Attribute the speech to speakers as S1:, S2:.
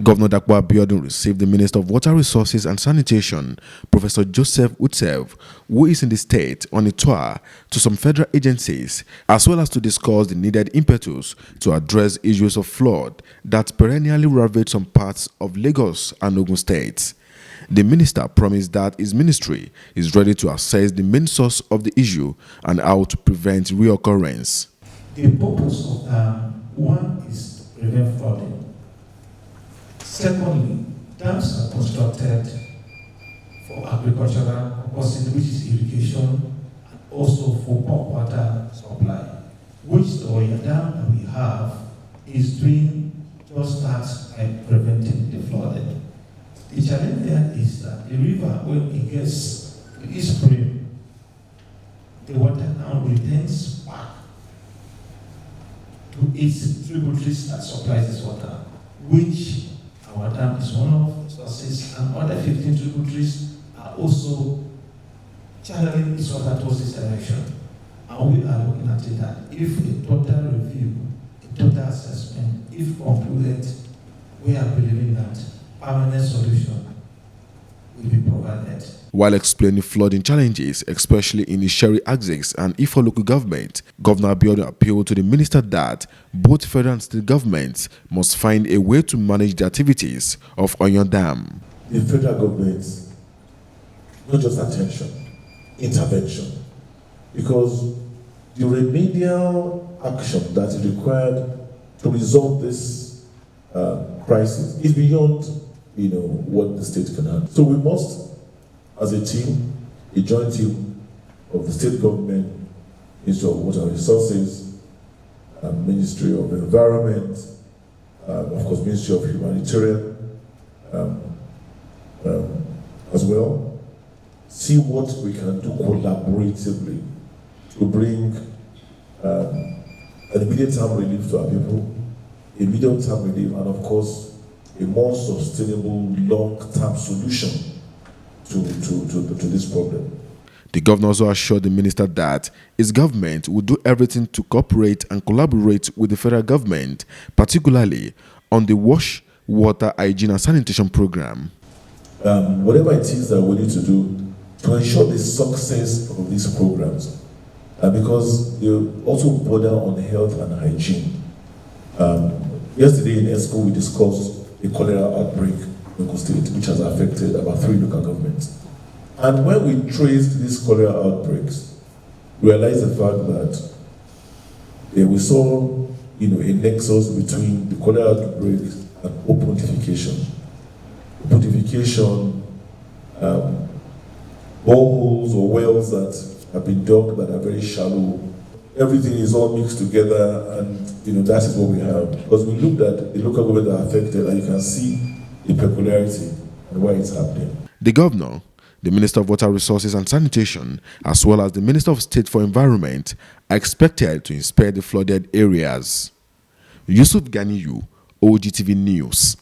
S1: Governor Dapo Abiodun received the Minister of Water Resources and Sanitation, Professor Recieves, who is in the state on a tour to some federal agencies, as well as to discuss the needed impetus to address issues of flood that perennially ravage some parts of Lagos and Ogun states. The minister promised that his ministry is ready to assess the main source of the issue and how to prevent reoccurrence.
S2: The purpose of one is to prevent flooding. Secondly, dams are constructed for agricultural purposes, which is irrigation, and also for pump water supply, which the Oya Dam that we have is doing just that by preventing the flooding. The challenge there is that the river, when it gets to its brim, the water now returns back to its tributaries that supplies this water, which our dam is one of the sources, and other 15 tributaries are also channeling its water towards this direction. And we are looking at it that if a total review, a total assessment, if concluded, we are believing that permanent solution will be provided.
S1: While explaining flooding challenges, especially in the Sherry Axis and Ifo local government, Governor Abiodun appealed to the minister that both federal and state governments must find a way to manage the activities of Oyo Dam.
S3: The federal government, not just attention, intervention, because the remedial action that is required to resolve this crisis is beyond, what the state can handle. So we must, as a team, a joint team of the state government, Ministry of Water Resources, Ministry of Environment, of course, Ministry of Humanitarian, as well, see what we can do collaboratively to bring an immediate term relief to our people, immediate term relief, and of course, a more sustainable long-term solution to this problem.
S1: The governor also assured the minister that his government will do everything to cooperate and collaborate with the federal government, particularly on the wash, water, hygiene and sanitation program.
S3: Whatever it is that we need to do to ensure the success of these programs, because they also border on health and hygiene. Yesterday in ESCO we discussed a cholera outbreak in Ogun State, which has affected about 3 local governments. And when we traced these cholera outbreaks, we realized the fact that we saw, a nexus between the cholera outbreaks and opuntification. Opuntification, boreholes or wells that have been dug that are very shallow. Everything is all mixed together, and that is what we have. Because we looked at the local government that are affected, and you can see the peculiarity and why it's happening.
S1: The governor, the Minister of Water Resources and Sanitation, as well as the Minister of State for Environment, are expected to inspect the flooded areas. Yusuf Ganiyu, OGTV News.